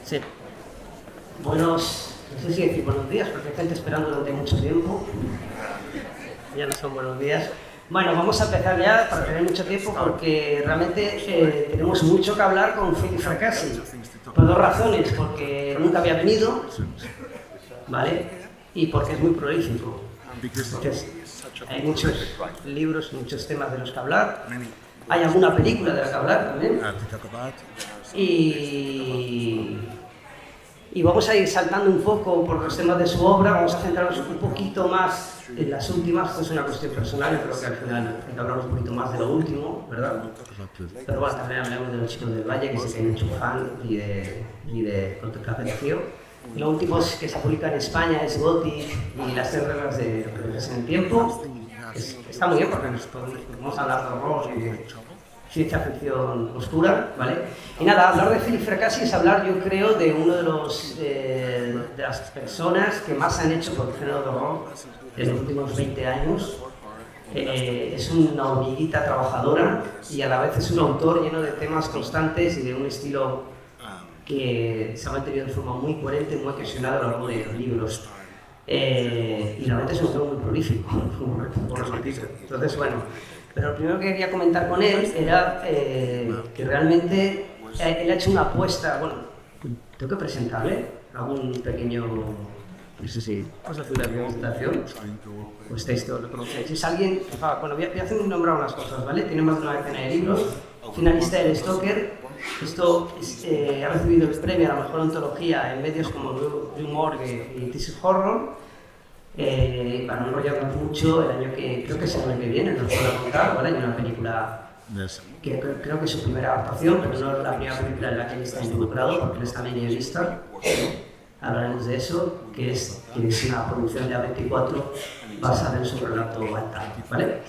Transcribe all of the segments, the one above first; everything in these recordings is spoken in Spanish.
Sí. No sé si decir buenos días, porque hay gente esperando durante mucho tiempo. Ya no son buenos días. Bueno, vamos a empezar ya para tener mucho tiempo, porque realmente tenemos mucho que hablar con Philip Fracassi. Por dos razones, porque nunca había venido, ¿vale? Y porque es muy prolífico. Entonces, hay muchos libros, muchos temas de los que hablar. Hay alguna película de la que hablar también. Y vamos a ir saltando un poco por los temas de su obra, vamos a centrarnos un poquito más en las últimas. Esto es una cuestión personal, yo creo que al final hay que hablar un poquito más de lo último, ¿verdad? Pero bueno, también hablamos de Los Chicos del Valle, que sé que hay mucho fan, y de Contemplación de Frío. Y lo último que se publica en España es Gothic y las 3 reglas de Regresión en el tiempo. Está muy bien porque vamos a hablar de horror y de ciencia ficción oscura, ¿vale? Y nada, hablar de Philip Fracassi es hablar, yo creo, de uno de las personas que más han hecho por el género de horror en los últimos 20 años. Es una hormiguita trabajadora y a la vez es un autor lleno de temas constantes y de un estilo que se ha mantenido de forma muy coherente, muy cohesionada a lo largo de los libros. Y realmente es un autor muy prolífico, por los motivos. Entonces, bueno, pero lo primero que quería comentar con él era que realmente él ha hecho una apuesta. Bueno, tengo que presentarle algún pequeño. No sé si vamos a hacer una presentación o estáis todos lo conocéis. Es alguien. Bueno, voy a hacer nombrar unas cosas, ¿vale? Tiene más de una decena de libros, finalista del Stoker. Esto ha recibido el premio a la mejor antología en medios como New Morgue y This is Horror. Para no enrollarnos mucho, el año que creo que es el año que viene, nos puedo contar, ¿vale? Hay una película que creo que es su primera adaptación, pero no es la primera película en la que él está involucrado, porque él es también guionista. Hablaremos de eso, que es una producción de A24 basada en su relato Baltar, ¿vale?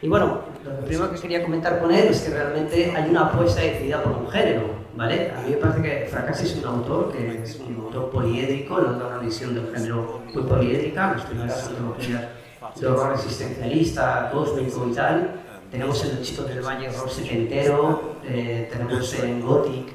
Y bueno, lo primero que quería comentar con él es que realmente hay una apuesta decidida por un género, ¿vale? A mí me parece que Fracassi es un autor que es un autor poliédrico, nos da una visión del género muy poliédrica, las primeras antologías de horror existencialista, cósmico y tal. Tenemos en Los Chicos del Valle horror setentero, tenemos en Gothic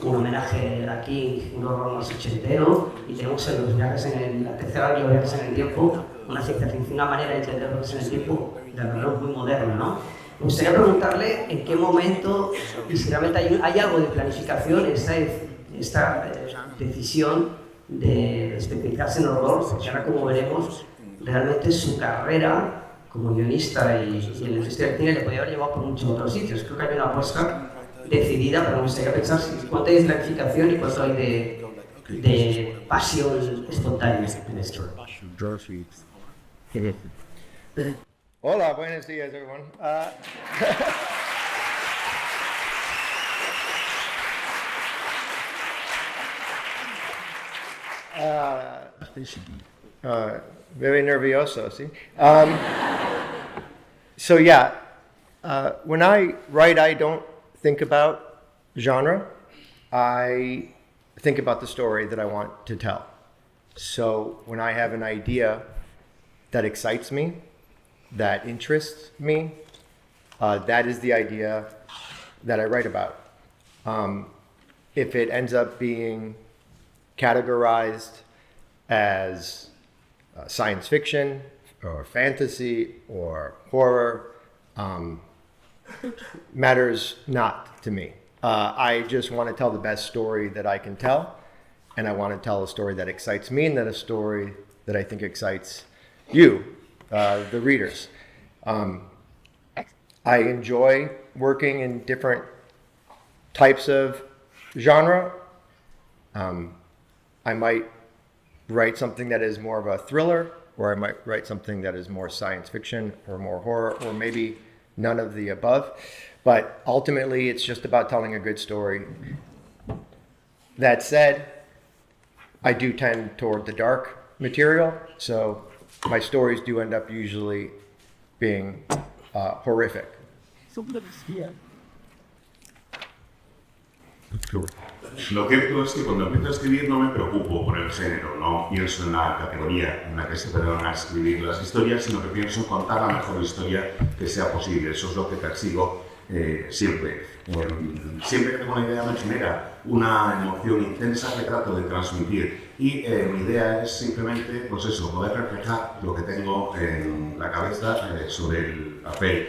un homenaje a King, un horror más ochentero, y tenemos en los viajes la tercera de los viajes en el tiempo, una ciencia ficción, una manera de entender lo que es en el tiempo, de verdad muy moderna, ¿no? Me gustaría preguntarle en qué momento, y si realmente hay algo de planificación, esta decisión de especializarse en horror, porque ahora como veremos, realmente su carrera como guionista y en la industria del cine le podría haber llevado por muchos otros sitios. Creo que hay una apuesta decidida, pero me gustaría pensar cuánto hay de planificación y cuánto hay de pasión espontánea en esto. Hola, buenos días, everyone. Very nervioso, see? So yeah, when I write, I don't think about genre. I think about the story that I want to tell. So when I have an idea that excites me, that interests me, that is the idea that I write about. If it ends up being categorized as science fiction or fantasy or horror, matters not to me. I just want to tell the best story that I can tell, and I want to tell a story that excites me and that a story that I think excites you, the readers. I enjoy working in different types of genre. I might write something that is more of a thriller, or I might write something that is more science fiction or more horror, or maybe none of the above. But ultimately, it's just about telling a good story. That said, I do tend toward the dark material, so my stories do end up usually being horrific. Lo cierto es que cuando empiezo a escribir no me preocupo por el género, no pienso en la categoría en la que se pueden escribir las historias, sino que pienso en contar la mejor historia que sea posible. Eso es lo que persigo siempre. Siempre que tengo una idea me genera una emoción intensa que trato de transmitir y mi idea es simplemente, pues eso, poder reflejar lo que tengo en la cabeza sobre el papel.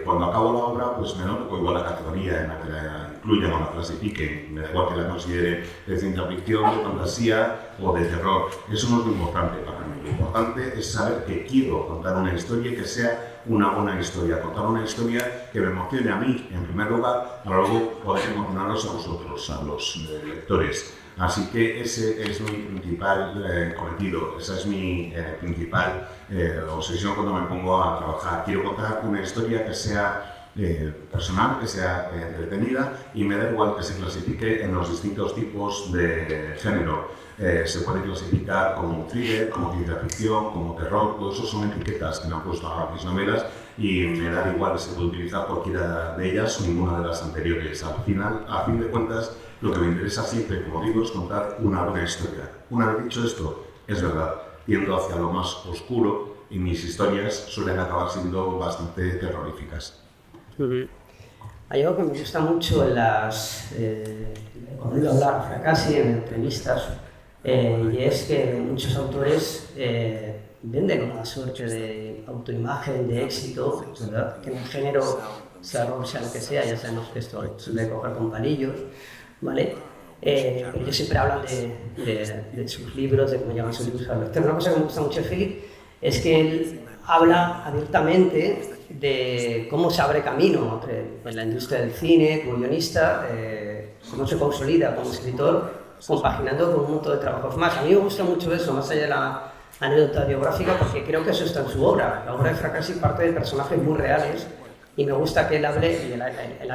Cuando acabo la obra, pues me noto igual la categoría en la que la incluyan o la clasifiquen. Me da igual que la considere de ciencia ficción, de fantasía o de terror. Eso no es lo importante para mí. Lo importante es saber que quiero contar una historia y que sea una buena historia. Contar una historia que me emocione a mí, en primer lugar, para luego poder emocionaros a vosotros, a los lectores. Así que ese es mi principal cometido, esa es mi principal obsesión cuando me pongo a trabajar. Quiero contar una historia que sea personal, que sea entretenida y me da igual que se clasifique en los distintos tipos de género. Se puede clasificar como thriller, como ciencia ficción, como terror, todo eso son etiquetas que me han puesto a mis novelas y me da igual, se puede utilizar cualquiera de ellas o ninguna de las anteriores. Al final, a fin de cuentas, lo que me interesa siempre, como digo, es contar una buena historia. Una vez dicho esto, es verdad, tiendo hacia lo más oscuro y mis historias suelen acabar siendo bastante terroríficas. Hay algo que me gusta mucho en las... he oído hablar casi en entrevistas, y es que muchos autores venden una suerte de autoimagen, de éxito, ¿verdad? Que en el género, sea rock, sea lo que sea, ya sabemos que esto suele coger con palillos, ¿vale? Pero ellos siempre hablan de sus libros, de cómo llevan sus libros al lector. Una cosa que me gusta mucho de Philip es que él habla abiertamente de cómo se abre camino en la industria del cine, como guionista, cómo se consolida como escritor, compaginando con un montón de trabajos más. A mí me gusta mucho eso, más allá de la anécdota biográfica, porque creo que eso está en su obra. La obra de Fracassi parte de personajes muy reales y me gusta que él hable, y él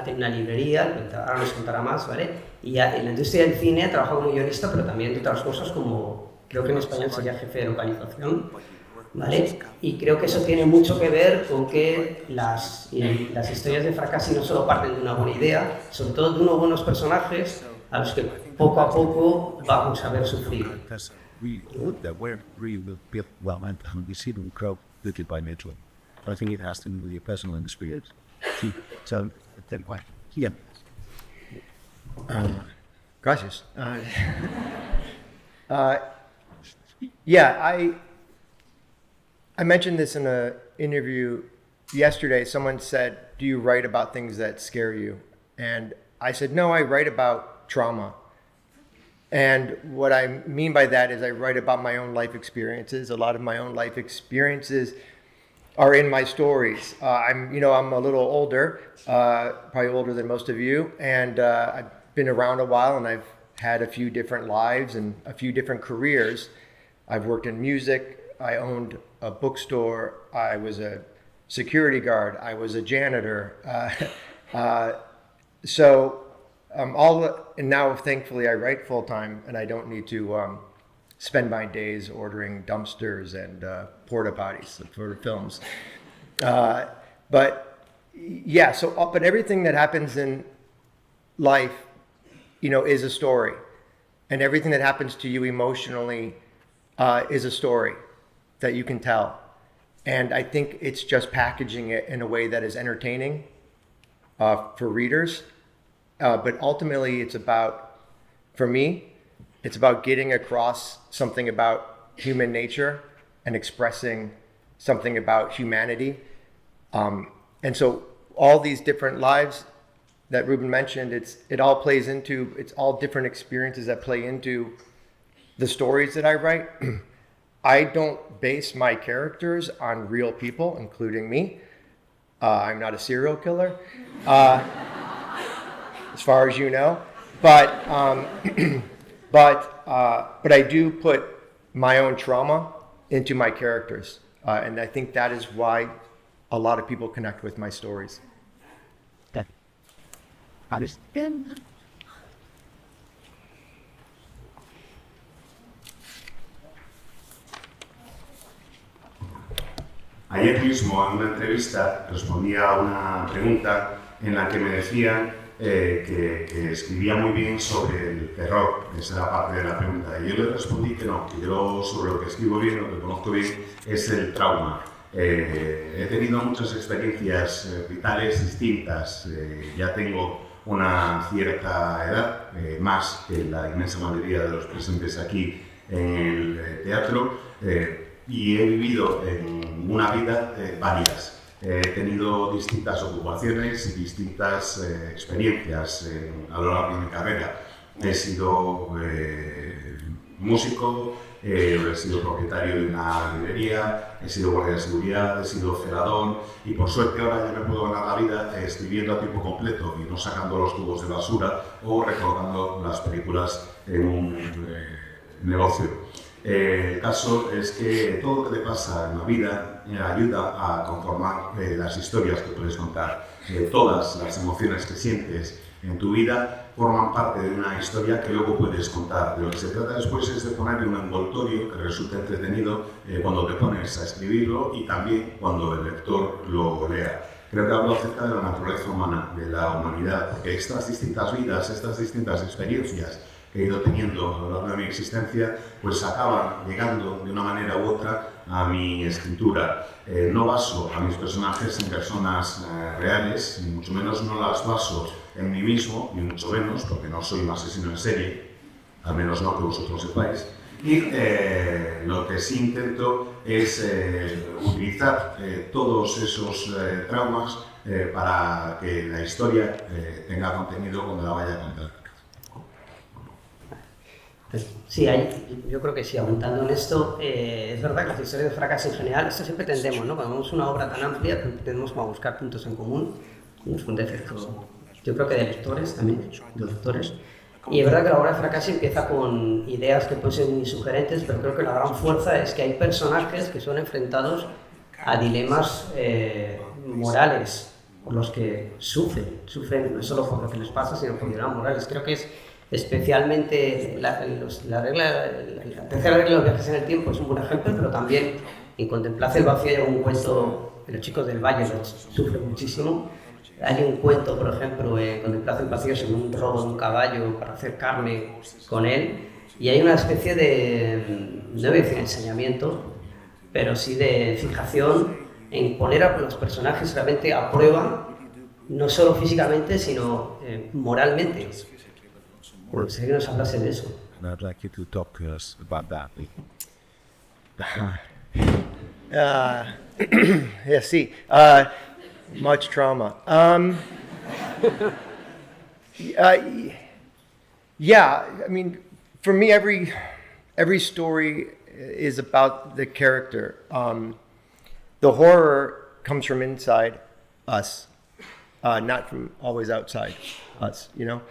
tiene una librería, ahora nos contará más, ¿vale? Y en la industria del cine ha trabajado como guionista, pero también de otras cosas como, creo que en español sería jefe de localización, ¿vale? Y creo que eso tiene mucho que ver con que las historias de Fracassi no solo parten de una buena idea, sobre todo de unos buenos personajes a los que poco a poco vamos a ver sufrir. I think it has to do with your personal experience. So, yeah. Gracias. Yeah, I mentioned this in an interview yesterday. Someone said, do you write about things that scare you? And I said, no, I write about trauma. And what I mean by that is I write about my own life experiences. A lot of my own life experiences are in my stories. I'm a little older, probably older than most of you, and I've been around a while, and I've had a few different lives and a few different careers. I've worked in music. I owned a bookstore. I was a security guard. I was a janitor. And now thankfully I write full time, and I don't need to spend my days ordering dumpsters and porta potties for films. But everything that happens in life, is a story, and everything that happens to you emotionally is a story that you can tell. And I think it's just packaging it in a way that is entertaining for readers. But ultimately, for me, it's about getting across something about human nature and expressing something about humanity. And so all these different lives that Ruben mentioned, it's all different experiences that play into the stories that I write. I don't base my characters on real people, including me. I'm not a serial killer, as far as you know. But I do put my own trauma into my characters, and I think that is why a lot of people connect with my stories. Ayer mismo en una entrevista respondía a una pregunta en la que me decían que escribía muy bien sobre el terror, esa era parte de la pregunta. Y yo le respondí que no, que yo sobre lo que escribo bien, lo que conozco bien, es el trauma. He tenido muchas experiencias vitales distintas. Ya tengo una cierta edad, más que la inmensa mayoría de los presentes aquí en el teatro, y he vivido en una vida varias. He tenido distintas ocupaciones y distintas experiencias a lo largo de mi carrera. He sido músico, he sido propietario de una librería, he sido guardia de seguridad, he sido celador y por suerte ahora ya me puedo ganar la vida escribiendo a tiempo completo y no sacando los tubos de basura o recolocando las películas en un negocio. El caso es que todo lo que te pasa en la vida ayuda a conformar las historias que puedes contar. Todas las emociones que sientes en tu vida forman parte de una historia que luego puedes contar. De lo que se trata después es de ponerle un envoltorio que resulte entretenido cuando te pones a escribirlo y también cuando el lector lo lea. Creo que hablo acerca de la naturaleza humana, de la humanidad, porque estas distintas vidas, estas distintas experiencias que he ido teniendo a lo largo de mi existencia, pues acaban llegando de una manera u otra a mi escritura. No baso a mis personajes en personas reales, ni mucho menos no las baso en mí mismo, ni mucho menos, porque no soy un asesino en serie, al menos no que vosotros sepáis. Y lo que sí intento es utilizar todos esos traumas para que la historia tenga contenido cuando la vaya a contar. Sí, yo creo que sí, apuntando en esto, es verdad que las historias de fracaso en general, esto siempre tendemos, ¿no? Cuando vemos una obra tan amplia, tendemos a buscar puntos en común, es un defecto, yo creo que de lectores también, de lectores. Y es verdad que la obra de fracaso empieza con ideas que pueden ser muy sugerentes, pero creo que la gran fuerza es que hay personajes que son enfrentados a dilemas morales, por los que sufren no solo por lo que les pasa, sino por dilemas morales. Creo que es especialmente la tercera regla de los viajes en el tiempo es un buen ejemplo, pero también en Contemplar el vacío hay un cuento de los chicos del Valle, sufren muchísimo. Hay un cuento, por ejemplo, en Contemplar el vacío sobre un robo de un caballo para hacer carne con él, y hay una especie de, no voy a decir ensañamiento, pero sí de fijación en poner a los personajes realmente a prueba, no solo físicamente, sino moralmente. Me gustaría que nos hablase de eso. And I'd like you to talk to us about that. Yeah, sí. Much trauma. Yeah, I mean, for me, every story is about the character. The horror comes from inside us, not from always outside us, you know?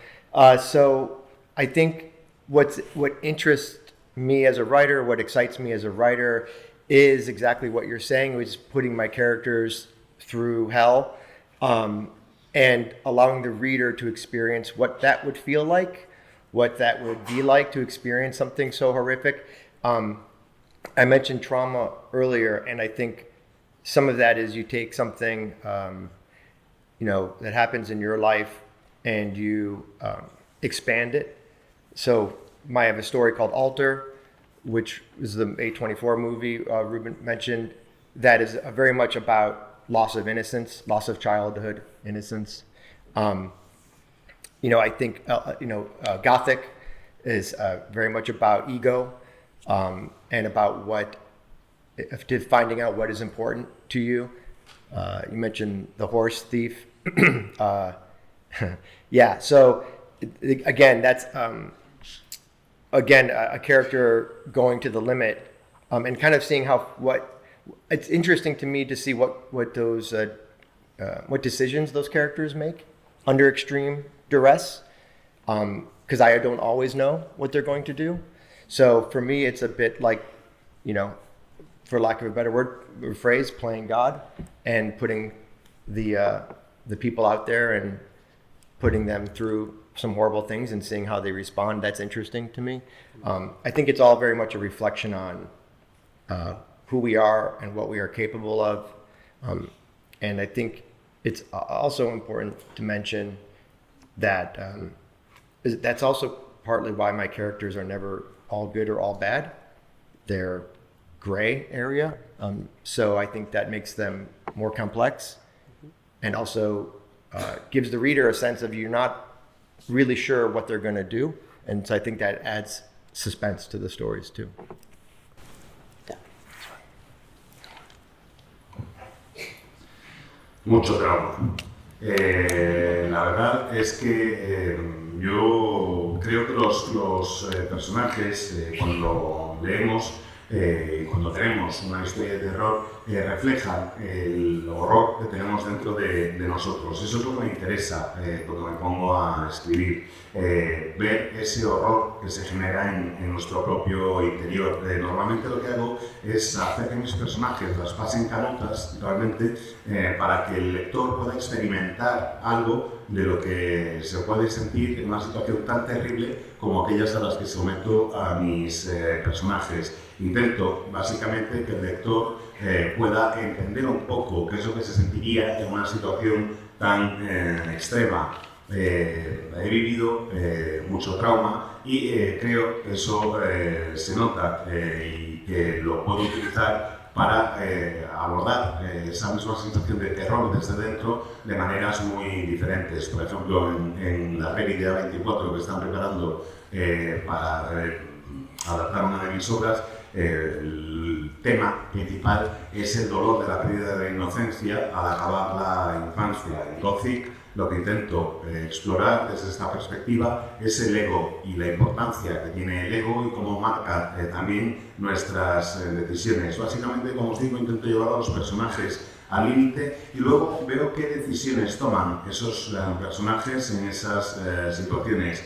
So I think what interests me as a writer, what excites me as a writer, is exactly what you're saying, which is putting my characters through hell, and allowing the reader to experience what that would feel like, what that would be like to experience something so horrific. I mentioned trauma earlier, and I think some of that is you take something, that happens in your life, and you expand it. So I have a story called Alter, which is the A24 movie Ruben mentioned, that is very much about loss of innocence, loss of childhood innocence. I think Gothic is very much about ego and about finding out what is important to you. You mentioned The Horse Thief. Yeah, so again, that's a character going to the limit, and kind of seeing it's interesting to me to see what decisions those characters make under extreme duress, because I don't always know what they're going to do. So for me, it's a bit like, for lack of a better word or phrase, playing God and putting the people out there and putting them through some horrible things and seeing how they respond. That's interesting to me. I think it's all very much a reflection on who we are and what we are capable of. And I think it's also important to mention that that's also partly why my characters are never all good or all bad. They're gray area. So I think that makes them more complex, and also gives the reader a sense of you're not really sure what they're going to do. And so I think that adds suspense to the stories too. Mucho trauma. La verdad es que yo creo que los personajes, cuando leemos, cuando tenemos una historia de terror, reflejan el horror que tenemos dentro de nosotros. Eso es lo que me interesa cuando me pongo a escribir, ver ese horror que se genera en nuestro propio interior. Normalmente lo que hago es hacer que mis personajes las pasen canutas realmente, para que el lector pueda experimentar algo de lo que se puede sentir en una situación tan terrible como aquellas a las que someto a mis personajes. Intento básicamente que el lector pueda entender un poco qué es lo que se sentiría en una situación tan extrema. He vivido mucho trauma y creo que eso se nota y que lo puedo utilizar para abordar esa misma sensación de terror desde dentro de maneras muy diferentes. Por ejemplo, en la peli de A24 que están preparando para adaptar una de mis obras, el tema principal es el dolor de la pérdida de la inocencia al acabar la infancia. En Gothic lo que intento explorar desde esta perspectiva es el ego y la importancia que tiene el ego y cómo marca también nuestras decisiones. Básicamente, como os digo, intento llevar a los personajes al límite y luego veo qué decisiones toman esos personajes en esas situaciones.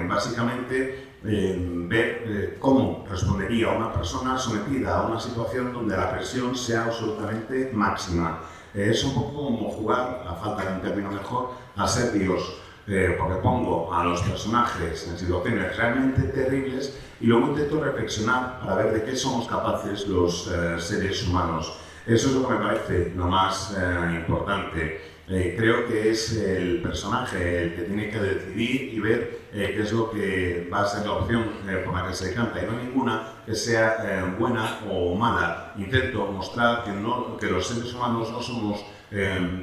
Básicamente, ver cómo respondería una persona sometida a una situación donde la presión sea absolutamente máxima. Es un poco como jugar, a falta de un término mejor, a ser Dios, porque pongo a los personajes en situaciones realmente terribles y luego intento reflexionar para ver de qué somos capaces los seres humanos. Eso es lo que me parece lo más importante. Creo que es el personaje el que tiene que decidir y ver qué es lo que va a ser la opción por la que se decanta, y no ninguna que sea buena o mala. Intento mostrar que los seres humanos no somos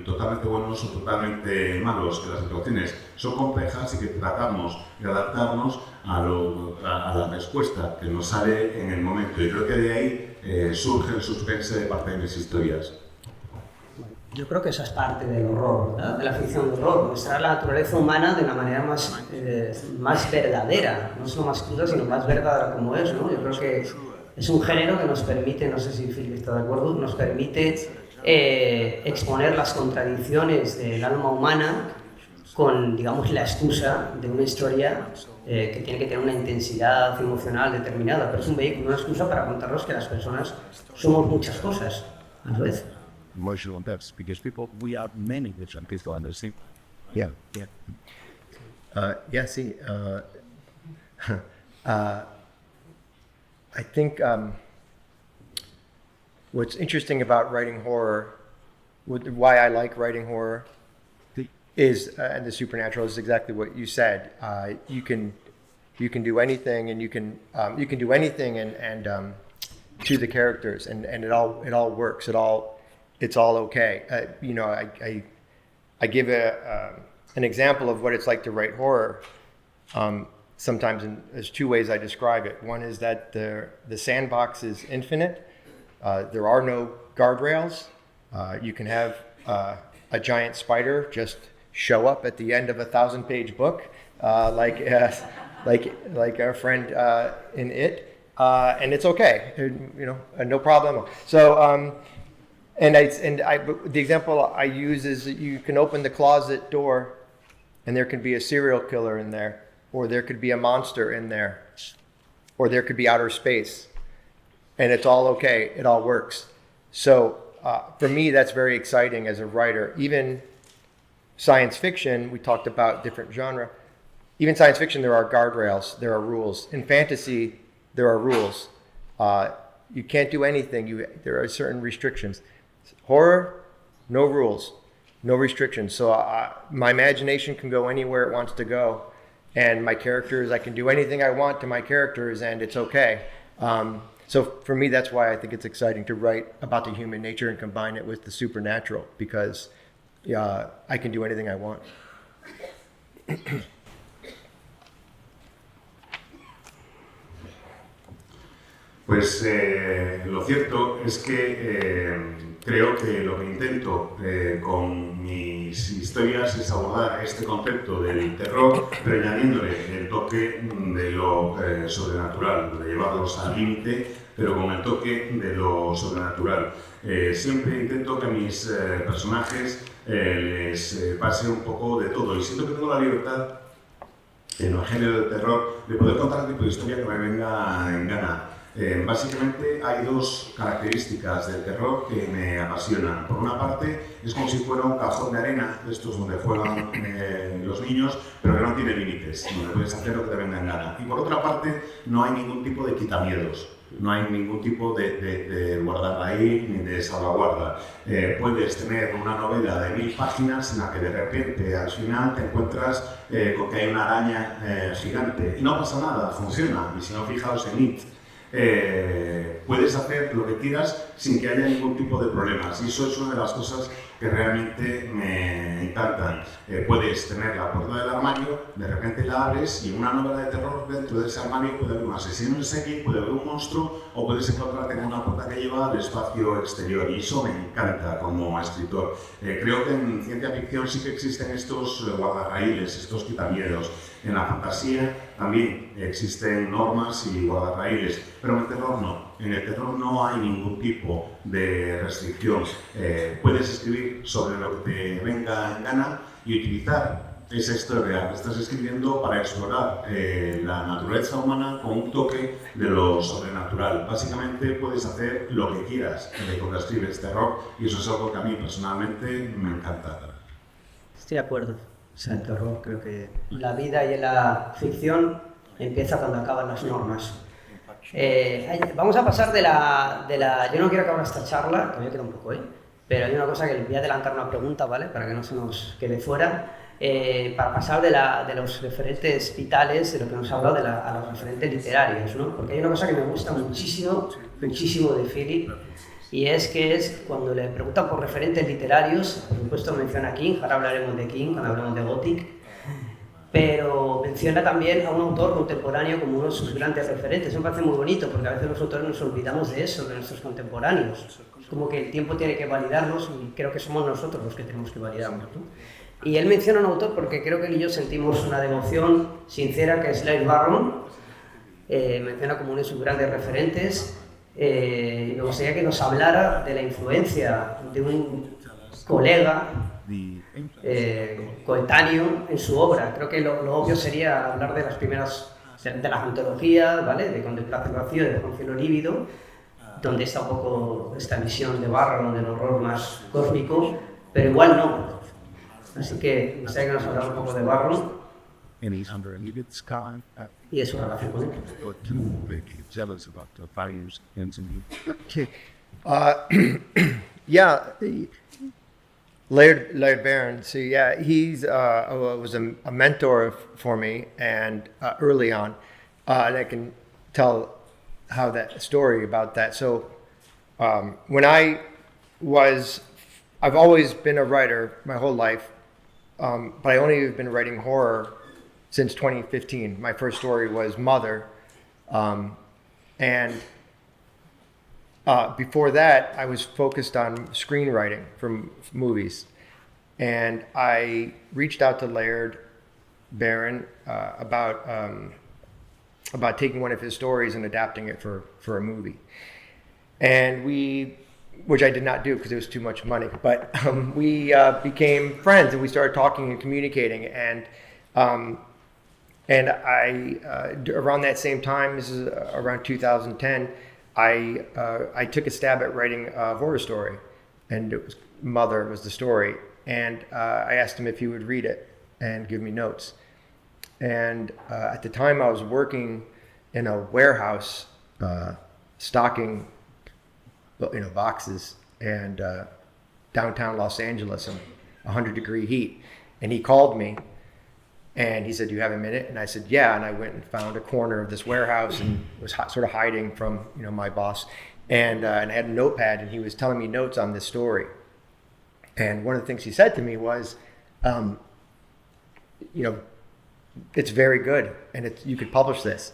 totalmente buenos o totalmente malos, que las situaciones son complejas y que tratamos de adaptarnos a la respuesta que nos sale en el momento. Y creo que de ahí surge el suspense de parte de mis historias. Yo creo que esa es parte del horror, ¿verdad? De la ficción de horror, mostrar la naturaleza humana de una manera más verdadera, no solo más cruda, sino más verdadera como es, ¿no? Yo creo que es un género que nos permite, no sé si Philip está de acuerdo, nos permite exponer las contradicciones del alma humana con, digamos, la excusa de una historia que tiene que tener una intensidad emocional determinada, pero es un vehículo, una excusa para contarnos que las personas somos muchas cosas a la vez. Emotional depths, because we are many different people and the same. Yeah. Yeah. See, I think what's interesting about writing horror, why I like writing horror, is and the supernatural is exactly what you said. You can do anything, and you can do anything, and to the characters, and it all works. It's all okay. I give an example of what it's like to write horror. Sometimes there's two ways I describe it. One is that the sandbox is infinite. There are no guardrails. You can have a giant spider just show up at the end of a 1,000-page book, like our friend in It, and it's okay. No problem. So. The example I use is that you can open the closet door and there can be a serial killer in there, or there could be a monster in there, or there could be outer space, and it's all okay. It all works. So for me, that's very exciting as a writer. Even science fiction, we talked about different genre. Even science fiction, there are guardrails, there are rules. In fantasy, there are rules. You can't do anything. There are certain restrictions. Horror, no rules. no restrictions. So my imagination can go anywhere it wants to go, and my characters, I can do anything I want to my characters, and it's okay. So for me, that's why I think it's exciting to write about the human nature and combine it with the supernatural, because I can do anything I want. Pues lo cierto es que creo que lo que intento con mis historias es abordar este concepto del terror, pero añadiéndole el toque de lo sobrenatural, de llevarlos al límite, pero con el toque de lo sobrenatural. Siempre intento que a mis personajes les pase un poco de todo, y siento que tengo la libertad en el género de terror de poder contar el tipo de historia que me venga en gana. Básicamente hay dos características del terror que me apasionan. Por una parte, es como si fuera un cajón de arena, de estos donde juegan los niños, pero que no tiene límites, donde puedes hacer lo que te venga en gana. Y por otra parte, no hay ningún tipo de quitamiedos, no hay ningún tipo de guardarraíz ni de salvaguarda. Puedes tener una novela de 1000 páginas en la que de repente al final te encuentras con que hay una araña gigante y no pasa nada, funciona. Y si no, fijaos en It. Puedes hacer lo que quieras sin que haya ningún tipo de problemas, y eso es una de las cosas que realmente me encantan. Puedes tener la puerta del armario, de repente la abres y en una novela de terror dentro de ese armario puede haber un asesino en serie, puede haber un monstruo, o puedes encontrarte con una puerta que lleva al espacio exterior, y eso me encanta como escritor. Creo que en ciencia ficción sí que existen estos guardarraíles, estos quitamiedos. En la fantasía también existen normas y guardarraíles, pero en el terror no. En el terror no hay ningún tipo de restricción. Puedes escribir sobre lo que te venga en gana y utilizar esa historia que estás escribiendo para explorar la naturaleza humana con un toque de lo sobrenatural. Básicamente puedes hacer lo que quieras cuando escribes terror, y eso es algo que a mí personalmente me encanta. Estoy de acuerdo. O sea, el terror, creo que la vida y la ficción empieza cuando acaban las normas. Vamos a pasar de la... Yo no quiero acabar esta charla, todavía queda un poco, pero hay una cosa que les voy a adelantar una pregunta, ¿vale? Para que no se nos quede fuera. Para pasar de los referentes vitales, de lo que nos ha hablado, a los referentes literarios, ¿no? Porque hay una cosa que me gusta muchísimo, muchísimo de Philip, y es que cuando le preguntan por referentes literarios, por supuesto menciona King, ahora hablaremos de King cuando hablemos de Gothic, pero menciona también a un autor contemporáneo como uno de sus grandes referentes. Eso me parece muy bonito, porque a veces los autores nos olvidamos de eso, de nuestros contemporáneos. Es como que el tiempo tiene que validarnos, y creo que somos nosotros los que tenemos que validarnos, ¿no? Y él menciona a un autor porque creo que él y yo sentimos una devoción sincera, que es Leigh Barron. Menciona como uno de sus grandes referentes. Me gustaría que nos hablara de la influencia de un colega coetáneo en su obra. Creo que lo obvio sería hablar de las primeras, de las antologías, ¿vale? De Contemplación vacío, de Con cielo lívido, donde está un poco esta visión de Barron del horror más cósmico, pero igual no. Así que me gustaría que nos hablara un poco de Barron y su relación con él. Yeah, Laird Barron. So yeah, he's was a mentor for me, and early on, and I can tell how that story about that. So when I've always been a writer my whole life, but I only have been writing horror since 2015. My first story was Mother, and before that, I was focused on screenwriting for movies. And I reached out to Laird Barron about taking one of his stories and adapting it for a movie. And which I did not do because it was too much money, but we became friends, and we started talking and communicating. And I around that same time, this is around 2010, I took a stab at writing a horror story, and it was Mother was the story. And I asked him if he would read it and give me notes. And at the time, I was working in a warehouse, stocking, boxes, and downtown Los Angeles. And 100-degree heat. And he called me and he said, "Do you have a minute?" And I said, "Yeah." And I went and found a corner of this warehouse and was sort of hiding from, my boss. And I had a notepad and he was telling me notes on this story. And one of the things he said to me was, "It's very good and you could publish this."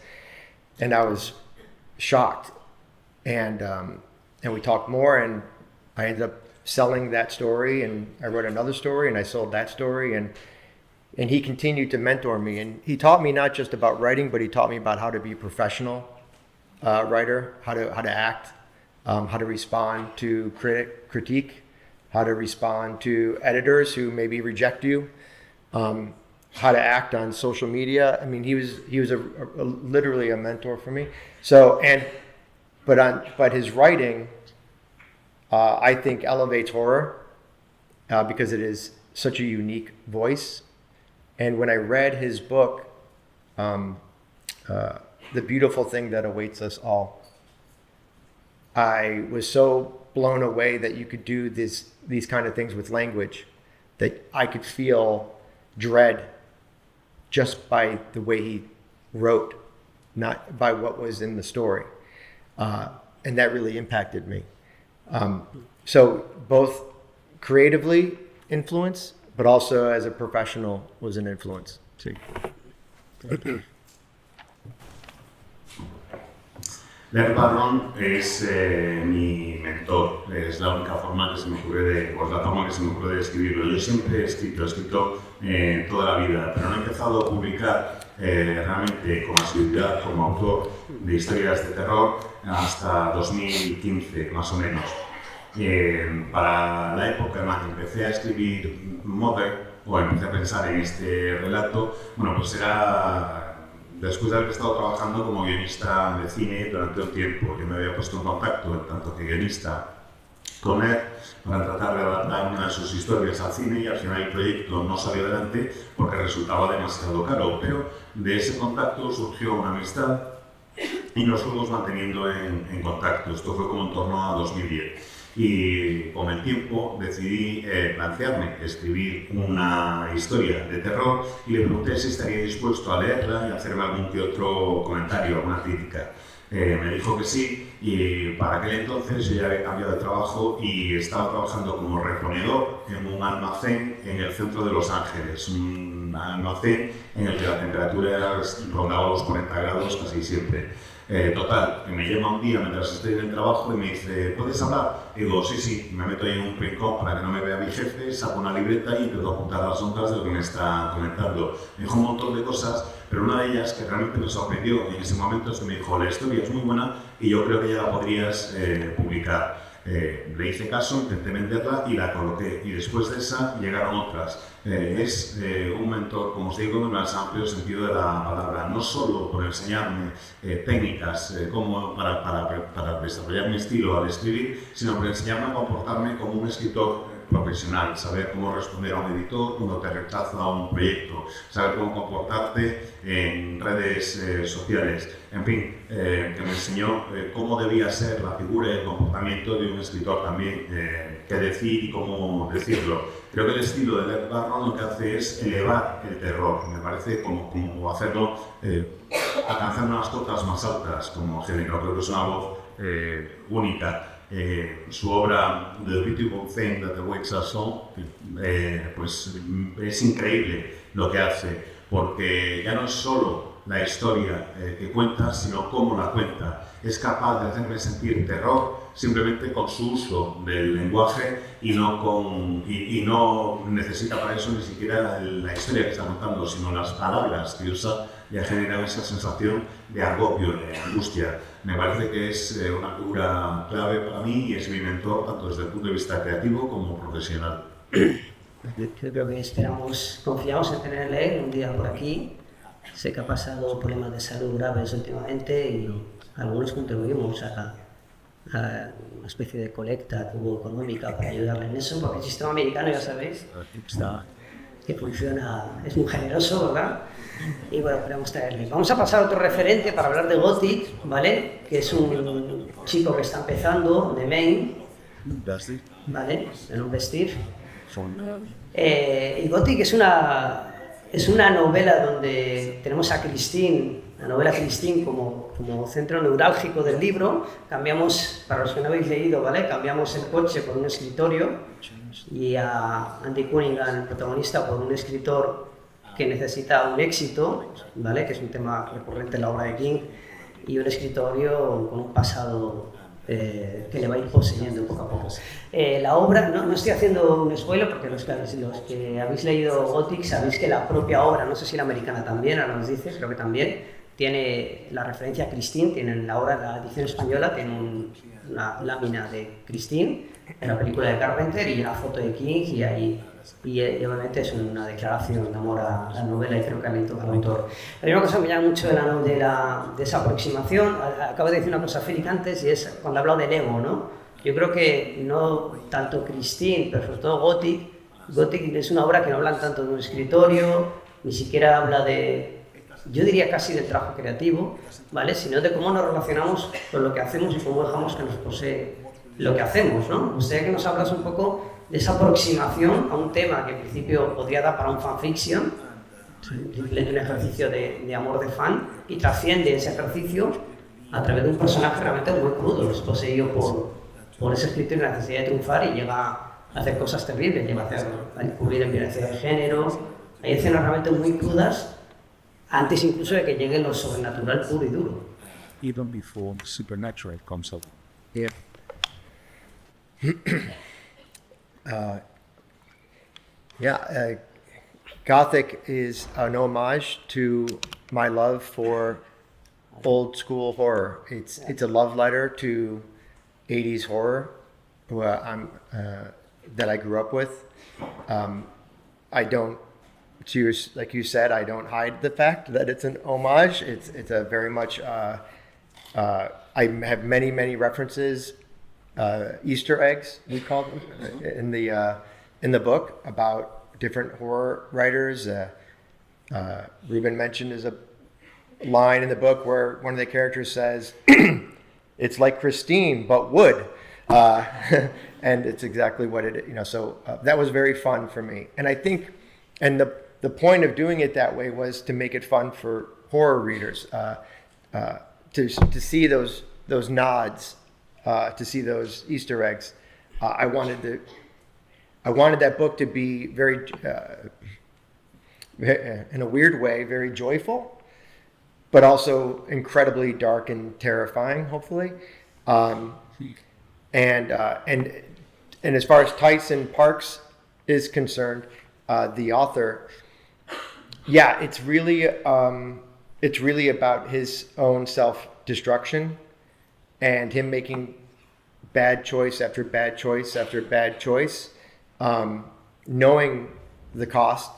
And I was shocked. And we talked more and I ended up selling that story and I wrote another story and I sold that story and he continued to mentor me. And he taught me not just about writing, but he taught me about how to be a professional writer, how to act, how to respond to critique, how to respond to editors who maybe reject you, how to act on social media. I mean, he was literally a mentor for me. So, but his writing, I think, elevates horror because it is such a unique voice. And when I read his book, The Beautiful Thing That Awaits Us All, I was so blown away that you could do these kind of things with language, that I could feel dread just by the way he wrote, not by what was in the story. And that really impacted me. So both creatively influence, but also as a professional was an influence. Sí. Lev Barron es mi mentor, es la única forma que se me ocurre o la forma que se me ocurre de escribirlo. Yo siempre he escrito toda la vida, pero no he empezado a publicar realmente con asiduidad como autor de historias de terror hasta 2015, más o menos. Para la época en la que empecé a escribir Mother, o empecé a pensar en este relato, bueno, pues era después de haber estado trabajando como guionista de cine durante un tiempo. Yo me había puesto en contacto, en tanto que guionista, con él para tratar de adaptar una de sus historias al cine y al final el proyecto no salió adelante porque resultaba demasiado caro, pero de ese contacto surgió una amistad y nos fuimos manteniendo en contacto. Esto fue como en torno a 2010. Y con el tiempo decidí plantearme escribir una historia de terror y le pregunté si estaría dispuesto a leerla y hacerme algún que otro comentario, alguna crítica. Me dijo que sí, y para aquel entonces yo ya había cambiado de trabajo y estaba trabajando como reponedor en un almacén en el centro de Los Ángeles, un almacén en el que la temperatura rondaba los 40 grados casi siempre. Total, que me llama un día mientras estoy en el trabajo y me dice, ¿puedes hablar? Y digo, sí, me meto ahí en un rincón para que no me vea mi jefe, saco una libreta y empiezo a apuntar las notas de lo que me está comentando. Me dijo un montón de cosas, pero una de ellas que realmente me sorprendió en ese momento es que me dijo, la historia es muy buena y yo creo que ya la podrías publicar. Le hice caso, intenté venderla y la coloqué, y después de esa llegaron otras. Es un mentor, como os digo, en el más amplio sentido de la palabra, no solo por enseñarme técnicas como para desarrollar mi estilo al escribir, sino por enseñarme a comportarme como un escritor profesional, saber cómo responder a un editor cuando te rechaza un proyecto, saber cómo comportarte en redes sociales, en fin, que me enseñó cómo debía ser la figura y el comportamiento de un escritor también, qué decir y cómo decirlo. Creo que el estilo de Lev Barron lo que hace es elevar el terror, me parece como hacerlo alcanzando unas cotas más altas como género. Creo que es una voz única. Su obra The Beautiful Thing That Awaits Us All, pues es increíble lo que hace, porque ya no es solo la historia que cuenta, sino cómo la cuenta. Es capaz de hacerme sentir terror simplemente con su uso del lenguaje y no necesita para eso ni siquiera la historia que está contando, sino las palabras que usa. Ya genera esa sensación de agobio, de angustia. Me parece que es una figura clave para mí y es mi mentor tanto desde el punto de vista creativo como profesional. Yo creo que confiamos en tenerle un día por aquí. Sé que ha pasado problemas de salud graves últimamente y algunos contribuimos a una especie de colecta que hubo económica para ayudarle en eso, porque el sistema americano, ya sabéis, que funciona, es muy generoso, ¿verdad? Y bueno, queremos traerle. Vamos a pasar a otro referente para hablar de Gothic, ¿vale? Que es un chico que está empezando, de Maine, ¿vale? De nombre Steve. Y Gothic es una novela donde tenemos a Christine, la novela Christine como centro neurálgico del libro. Cambiamos, para los que no habéis leído, ¿vale? Cambiamos el coche por un escritorio y a Andy Cunningham, el protagonista, por un escritor que necesita un éxito, ¿vale? Que es un tema recurrente en la obra de King, y un escritorio con un pasado que le va a ir poseyendo poco a poco. La obra, no estoy haciendo un spoiler porque los que habéis leído Gothic sabéis que la propia obra, no sé si la americana también, ahora nos dices, creo que también, tiene la referencia a Christine, tiene en la obra, la edición española, tiene una lámina de Christine en la película de Carpenter y una foto de King, y obviamente es una declaración de amor a la novela y creo que a mí todo el autor. Hay una cosa que me llama mucho de esa aproximación. Acabo de decir una cosa Félix antes, y es cuando ha hablado del ego, ¿no? Yo creo que no tanto Christine, pero sobre todo Gothic es una obra que no habla tanto de un escritorio, ni siquiera habla de, yo diría casi del trabajo creativo, ¿vale? Sino de cómo nos relacionamos con lo que hacemos y cómo dejamos que nos posee lo que hacemos, ¿no? Me gustaría que nos hablas un poco de esa aproximación a un tema que en principio podría dar para un fanfiction, un ejercicio de amor de fan, y trasciende ese ejercicio a través de un personaje realmente muy crudo, es poseído por ese espíritu y la necesidad de triunfar, y llega a hacer cosas terribles, llega a incurrir en violencia de género. Hay escenas realmente muy crudas, antes incluso de que llegue lo sobrenatural puro y duro. Even before supernatural comes up. Yeah. Gothic is an homage to my love for old school horror. It's a love letter to 80s horror that I grew up with. I don't, like you said, I don't hide the fact that it's an homage. It's a very much, I have many references, Easter eggs, we call them, in the book about different horror writers. Ruben mentioned is a line in the book where one of the characters says, "It's like Christine, but wood," and it's exactly what it. So that was very fun for me, and I think, and the point of doing it that way was to make it fun for horror readers, to see those nods, to see those Easter eggs. I wanted that book to be very, in a weird way, very joyful, but also incredibly dark and terrifying, hopefully. And as far as Tyson Parks is concerned, the author, yeah, it's really about his own self-destruction and him making bad choice after bad choice after bad choice, knowing the cost,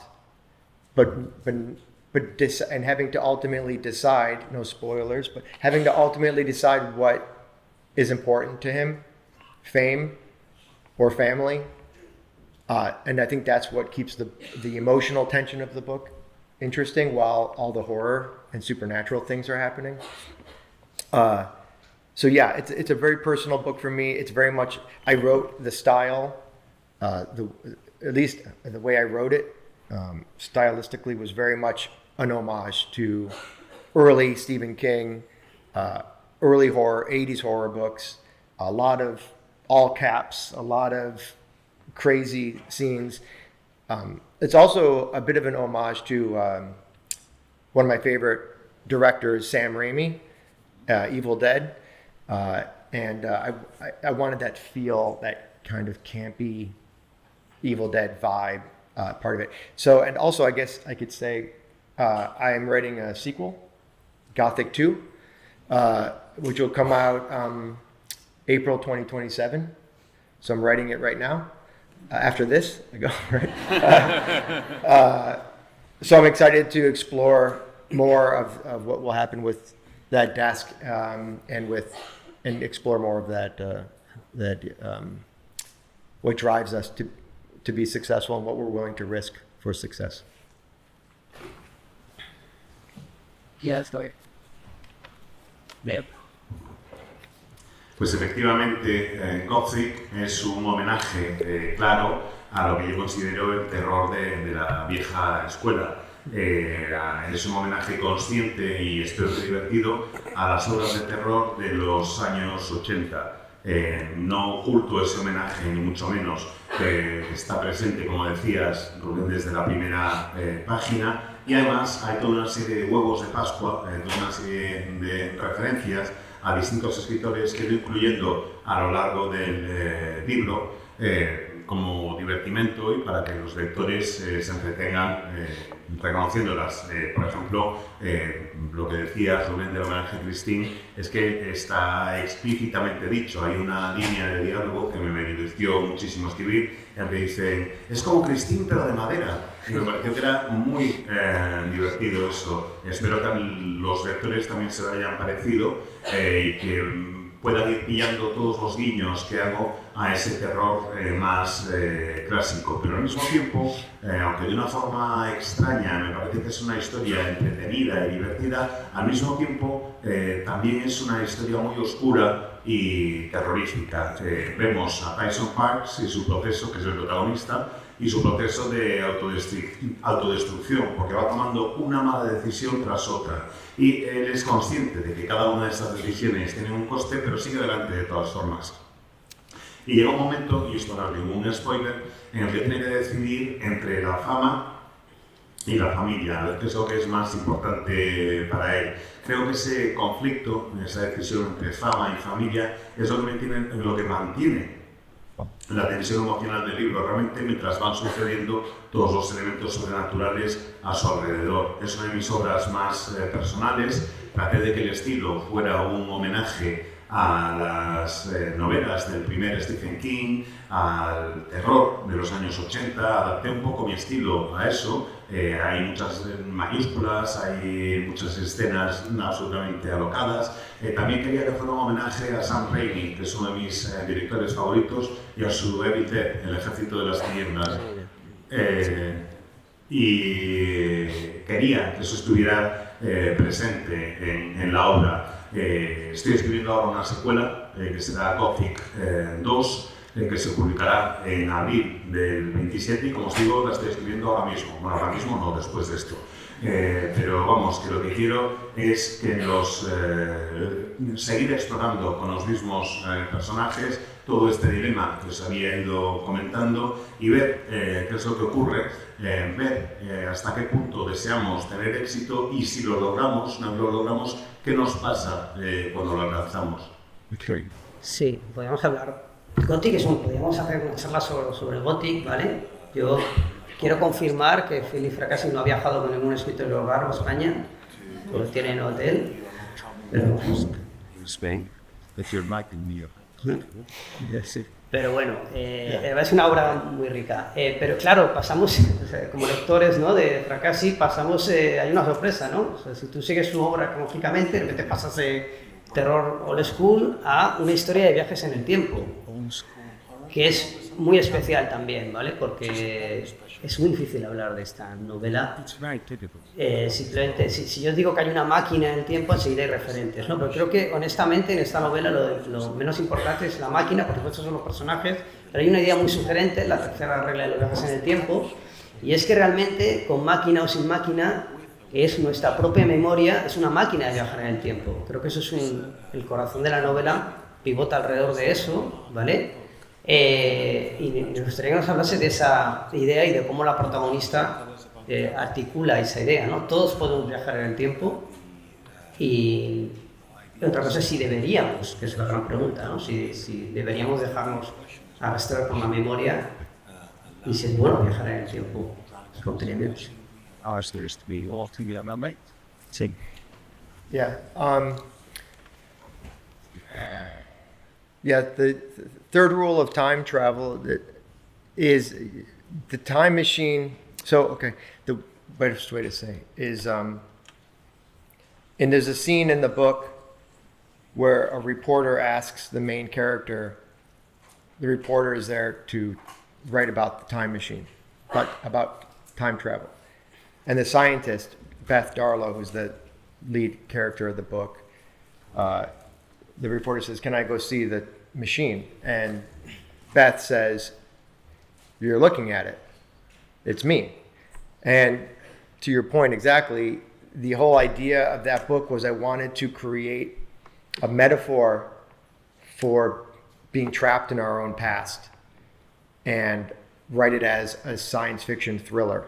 and having to ultimately decide, no spoilers, but having to ultimately decide what is important to him, fame or family. And I think that's what keeps the emotional tension of the book interesting while all the horror and supernatural things are happening. So yeah, it's a very personal book for me. It's very much, I wrote the style, at least the way I wrote it, stylistically was very much an homage to early Stephen King, early horror, 80s horror books, a lot of all caps, a lot of crazy scenes. It's also a bit of an homage to one of my favorite directors, Sam Raimi, Evil Dead. And I wanted that feel, that kind of campy Evil Dead vibe, part of it. So, and also I guess I could say I am writing a sequel, Gothic 2, which will come out April 2027. So I'm writing it right now. After this, I go, right? So I'm excited to explore more of what will happen with that desk, and explore more of that what drives us to be successful and what we're willing to risk for success. Ya estoy. Bien. Pues efectivamente, Gothic es un homenaje claro a lo que yo considero el terror de la vieja escuela. Es un homenaje consciente y espero que divertido a las obras de terror de los años 80. No oculto ese homenaje, ni mucho menos, está presente, como decías, Rubén, desde la primera página, y además hay toda una serie de huevos de Pascua, toda una serie de referencias a distintos escritores que he ido incluyendo a lo largo del libro como divertimento y para que los lectores se entretengan reconociéndolas. Por ejemplo, lo que decía Rubén del homenaje a Christine es que está explícitamente dicho, hay una línea de diálogo que me divirtió muchísimo escribir, en que dice, es como Christine pero de madera. Y me pareció que era muy divertido eso. Espero que a los lectores también se lo hayan parecido y que puedan ir pillando todos los guiños que hago a ese terror más clásico. Pero al mismo tiempo, aunque de una forma extraña, me parece que es una historia entretenida y divertida, al mismo tiempo también es una historia muy oscura y terrorífica. Vemos a Tyson Parks y su proceso, que es el protagonista, y su proceso de autodestrucción, porque va tomando una mala decisión tras otra. Y él es consciente de que cada una de esas decisiones tiene un coste, pero sigue adelante de todas formas. Y llega un momento, y esto no es ningún spoiler, en el que tiene que decidir entre la fama y la familia, a ver qué es lo que es más importante para él. Creo que ese conflicto, esa decisión entre fama y familia, es lo que mantiene la tensión emocional del libro, realmente mientras van sucediendo todos los elementos sobrenaturales a su alrededor. Es una de mis obras más personales. Traté de que el estilo fuera un homenaje a las novelas del primer Stephen King, al terror de los años 80, adapté un poco mi estilo a eso. Hay muchas mayúsculas, hay muchas escenas absolutamente alocadas. También quería que fuera un homenaje a Sam Raimi, que es uno de mis directores favoritos, y a su Evil Dead, El Ejército de las Tinieblas. Y quería que eso estuviera presente en la obra. Estoy escribiendo ahora una secuela que será Gothic 2, que se publicará en abril del 27 y como os digo la estoy escribiendo ahora mismo. Bueno, ahora mismo no, después de esto. Pero vamos, que lo que quiero es que seguir explorando con los mismos personajes todo este dilema que os había ido comentando y ver qué es lo que ocurre, ver hasta qué punto deseamos tener éxito y si lo logramos, no lo logramos, qué nos pasa cuando lo alcanzamos. Sí, podríamos hablar. Gothic podríamos hacer una charla sobre Gothic, ¿vale? Yo quiero confirmar que Philip Fracassi no ha viajado con ningún escritor raro a España, lo tiene en hotel, pero... Spain, if you're back in New York. Yes. Pero bueno, es una obra muy rica. Pero claro, pasamos, como lectores, ¿no?, de Fracassi, hay una sorpresa, ¿no? O sea, si tú sigues su obra cronológicamente, te pasas de terror old school a una historia de viajes en el tiempo, que es muy especial también, ¿vale? Porque es muy difícil hablar de esta novela. Simplemente, si yo digo que hay una máquina en el tiempo, enseguida hay referentes, ¿no? Pero creo que, honestamente, en esta novela lo menos importante es la máquina, por supuesto son los personajes, pero hay una idea muy sugerente, la tercera regla de los viajes en el tiempo, y es que realmente, con máquina o sin máquina, es nuestra propia memoria, es una máquina de viajar en el tiempo. Creo que eso es el corazón de la novela, pivota alrededor de eso, ¿vale? Y me gustaría que nos hablase de esa idea y de cómo la protagonista articula esa idea, ¿no? Todos podemos viajar en el tiempo y otra cosa es si deberíamos, que es la gran pregunta, ¿no? Si deberíamos dejarnos arrastrar por la memoria y si es bueno viajar en el tiempo espontáneamente. Ours there's to be all together, right? Sí. Yeah. The third rule of time travel is the time machine. So, okay, the best way to say is, and there's a scene in the book where a reporter asks the main character, the reporter is there to write about the time machine, but about time travel. And the scientist, Beth Darlow, who's the lead character of the book, the reporter says, "Can I go see the machine?" And Beth says, you're looking at it. It's me. And to your point exactly, the whole idea of that book was I wanted to create a metaphor for being trapped in our own past and write it as a science fiction thriller,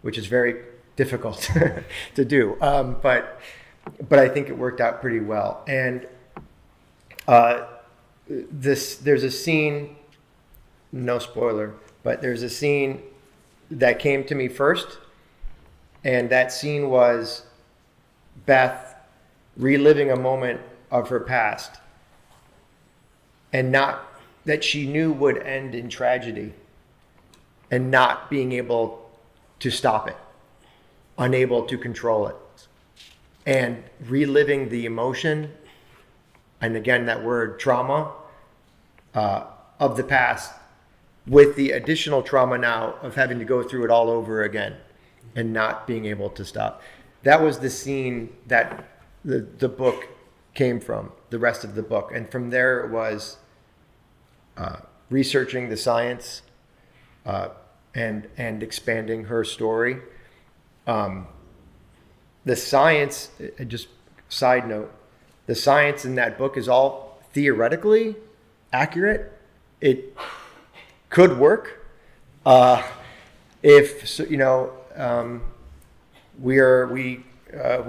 which is very difficult to do. But I think it worked out pretty well. And there's a scene, no spoiler, but there's a scene that came to me first. And that scene was Beth reliving a moment of her past, and not that she knew would end in tragedy, and not being able to stop it, unable to control it, and reliving the emotion, and again that word trauma, of the past, with the additional trauma now of having to go through it all over again and not being able to stop. That was the scene that the book came from, the rest of the book. And from there it was researching the science and expanding her story. The science, just side note, the science in that book is all theoretically accurate. It could work if, you know, when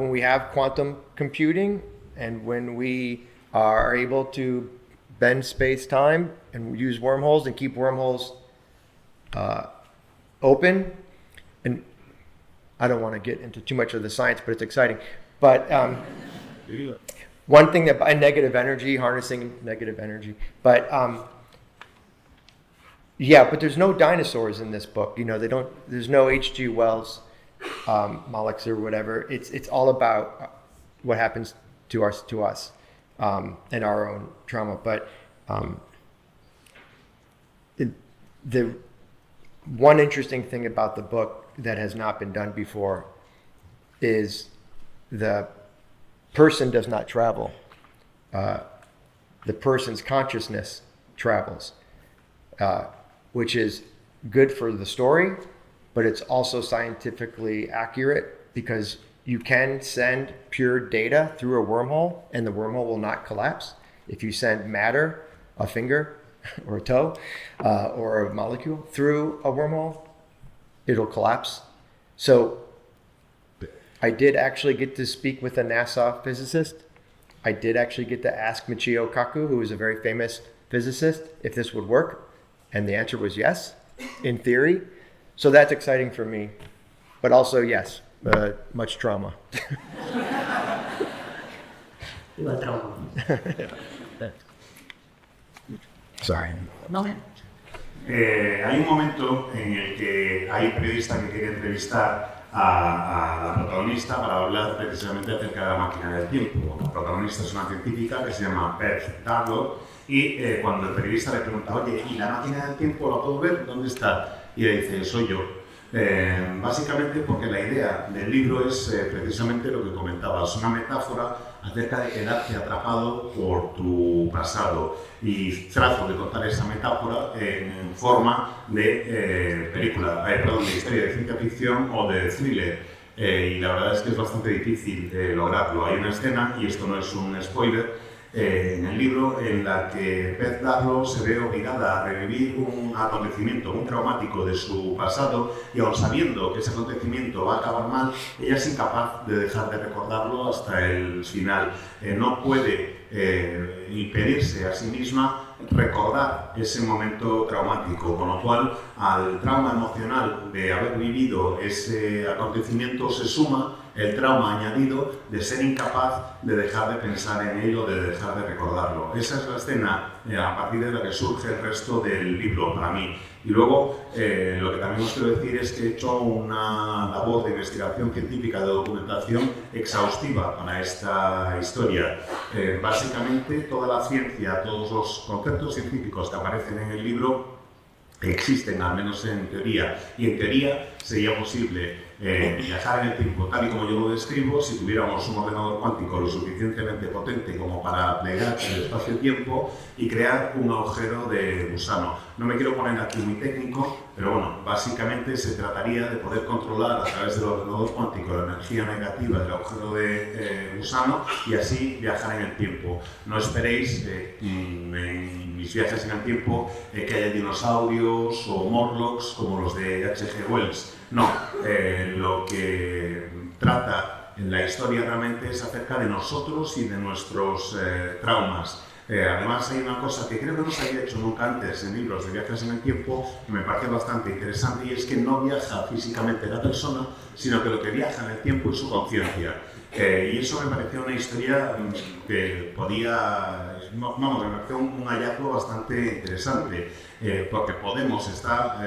we have quantum computing and when we are able to bend space-time and use wormholes and keep wormholes open, and I don't want to get into too much of the science, but it's exciting. But one thing that, and negative energy, harnessing negative energy, but yeah, but there's no dinosaurs in this book. You know, there's no H.G. Wells, Molochs or whatever. It's all about what happens to us and our own trauma. But the one interesting thing about the book that has not been done before is the person does not travel. The person's consciousness travels. Which is good for the story, but it's also scientifically accurate because you can send pure data through a wormhole and the wormhole will not collapse. If you send matter, a finger or a toe or a molecule through a wormhole, it'll collapse. So I did actually get to speak with a NASA physicist. I did actually get to ask Michio Kaku, who is a very famous physicist, if this would work. And the answer was yes, in theory. So that's exciting for me. But also, yes, much trauma. Igual trauma. Sorry. No. Hay un momento en el que hay un periodista que quiere entrevistar a la protagonista para hablar precisamente acerca de la máquina del tiempo. La protagonista es una científica que se llama Beth Darlow. Y cuando el periodista le pregunta, oye, ¿y la máquina del tiempo la puedo ver? ¿Dónde está? Y ella dice, soy yo. Básicamente porque la idea del libro es precisamente lo que comentabas, una metáfora acerca de quedarte atrapado por tu pasado. Y trato de contar esa metáfora en forma de película, de historia de ciencia ficción o de thriller. Y la verdad es que es bastante difícil lograrlo. Hay una escena, y esto no es un spoiler, en el libro en la que Beth Darlow se ve obligada a revivir un acontecimiento muy traumático de su pasado y aun sabiendo que ese acontecimiento va a acabar mal, ella es incapaz de dejar de recordarlo hasta el final. No puede impedirse a sí misma recordar ese momento traumático, con lo cual al trauma emocional de haber vivido ese acontecimiento se suma el trauma añadido de ser incapaz de dejar de pensar en ello, de dejar de recordarlo. Esa es la escena a partir de la que surge el resto del libro para mí. Y luego, lo que también os quiero decir es que he hecho una labor de investigación científica, de documentación exhaustiva para esta historia. Básicamente, toda la ciencia, todos los conceptos científicos que aparecen en el libro existen, al menos en teoría, y en teoría sería posible viajar en el tiempo tal y como yo lo describo si tuviéramos un ordenador cuántico lo suficientemente potente como para plegar el espacio-tiempo y crear un agujero de gusano. No me quiero poner aquí muy técnico, pero bueno, básicamente se trataría de poder controlar a través del ordenador cuántico la energía negativa del agujero de gusano y así viajar en el tiempo. No esperéis en mis viajes en el tiempo que haya dinosaurios o Morlocks como los de H.G. Wells. No, lo que trata en la historia realmente es acerca de nosotros y de nuestros traumas. Además hay una cosa que creo que no se había hecho nunca antes en libros de viajes en el tiempo que me parece bastante interesante y es que no viaja físicamente la persona, sino que lo que viaja en el tiempo es su conciencia. Y eso me pareció una historia que podía, vamos, me pareció un hallazgo bastante interesante, porque podemos estar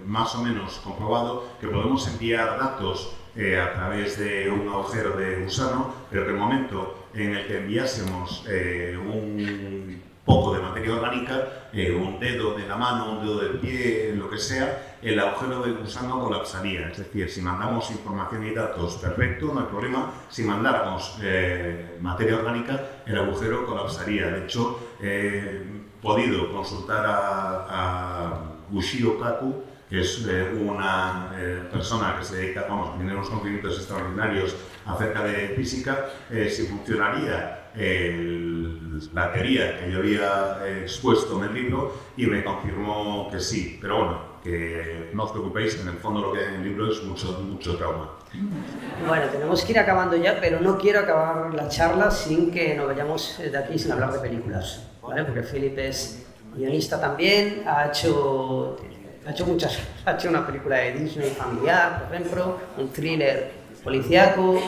más o menos comprobado que podemos enviar datos a través de un agujero de gusano, pero que el momento en el que enviásemos un poco de materia orgánica, un dedo de la mano, un dedo del pie, lo que sea, el agujero de gusano colapsaría. Es decir, si mandamos información y datos, perfecto, no hay problema. Si mandáramos materia orgánica, el agujero colapsaría. De hecho, he podido consultar a Ushio Kaku, que es una persona que se dedica, vamos, tiene unos conocimientos extraordinarios acerca de física, si funcionaría la teoría que yo había expuesto en el libro y me confirmó que sí. Pero bueno, que no os preocupéis, en el fondo lo que hay en el libro es mucho trauma. Bueno, tenemos que ir acabando ya, pero no quiero acabar la charla sin que nos vayamos de aquí sin hablar de películas, ¿vale? Porque Philip es guionista también, ha hecho una película de Disney familiar, por ejemplo, un thriller policíaco,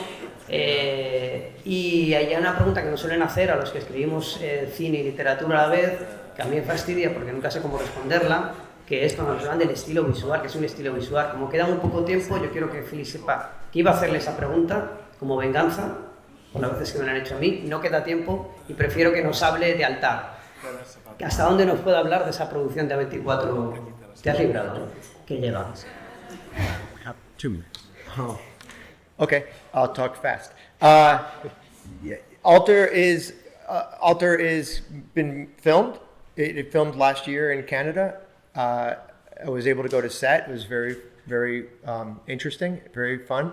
y hay una pregunta que nos suelen hacer a los que escribimos cine y literatura a la vez, que a mí me fastidia porque nunca sé cómo responderla, que es cuando nos hablan del estilo visual, que es un estilo visual. Como queda muy poco tiempo, yo quiero que Philip sepa que iba a hacerle esa pregunta como venganza por las veces que me la han hecho a mí. No queda tiempo y prefiero que nos hable de Altar. ¿Hasta dónde nos puede hablar de esa producción de A24? Te has librado, que lleva. We have 2 minutes. Oh. Okay, I'll talk fast. Altar is been filmed. It filmed last year in Canada. I was able to go to set. It was very interesting, very fun.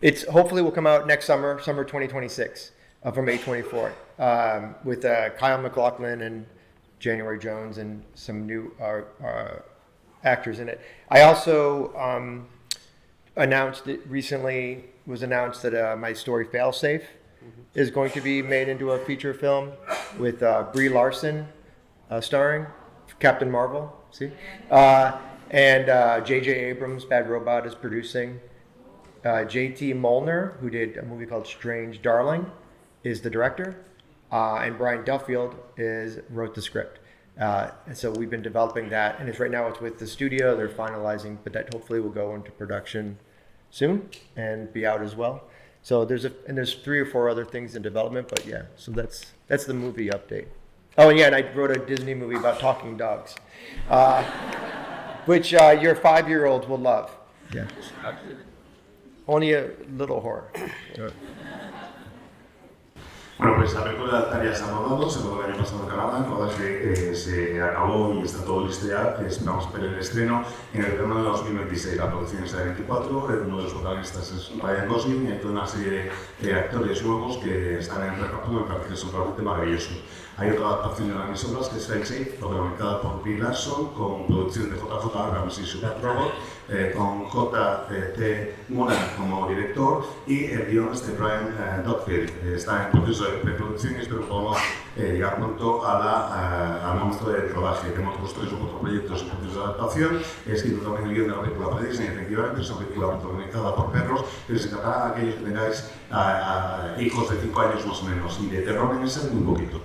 It's hopefully will come out next summer 2026, from A24, with Kyle MacLachlan and January Jones and some new actors in it. I also announced that my story Failsafe is going to be made into a feature film with Brie Larson starring Captain Marvel. See, and J.J. Abrams, Bad Robot, is producing. J.T. Molnar, who did a movie called Strange Darling, is the director. And Brian Duffield wrote the script. And so we've been developing that, and right now it's with the studio. They're finalizing, but that hopefully will go into production soon and be out as well. So there's 3 or 4 other things in development, but yeah. So that's the movie update. Oh, and yeah, and I wrote a Disney movie about talking dogs, which your 5-year-old will love. Yeah. Only a little horror. Bueno, pues la película de Altar ya se ha rodado, se rodó el año pasado en Canadá, el rodaje se acabó y está todo listo ya. Esperamos ver el estreno en el verano de 2026. La producción es de 24, uno de los protagonistas es Ryan Gosling y hay toda una serie de actores nuevos que están en el reparto, me parece que es realmente maravilloso. Hay otra adaptación de las mis obras que es Failsafe, protagonizada por Brie Larson, con producción de JJ Abrams y Super Robot, con J.T. Moran como director y el guion es de Brian Duffield. Está en proceso de preproducción y espero que podamos llegar pronto al momento del rodaje. Tenemos otros 3 o 4 proyectos en proceso de adaptación. He escrito también el guion de la película para Disney, efectivamente, es una película protagonizada por perros, pero se tratará de aquellos que tengáis hijos de 5 años más o menos, y de terror en ese muy poquito.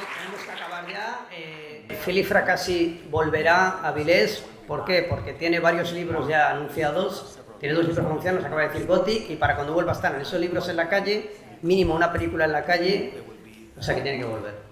Tenemos que acabar ya. Philip Fracassi volverá a Vilés. ¿Por qué? Porque tiene varios libros ya anunciados Tiene 2 libros anunciados, acaba de decir Gothic, y para cuando vuelva a estar en esos libros en la calle, mínimo una película en la calle, o sea que tiene que volver.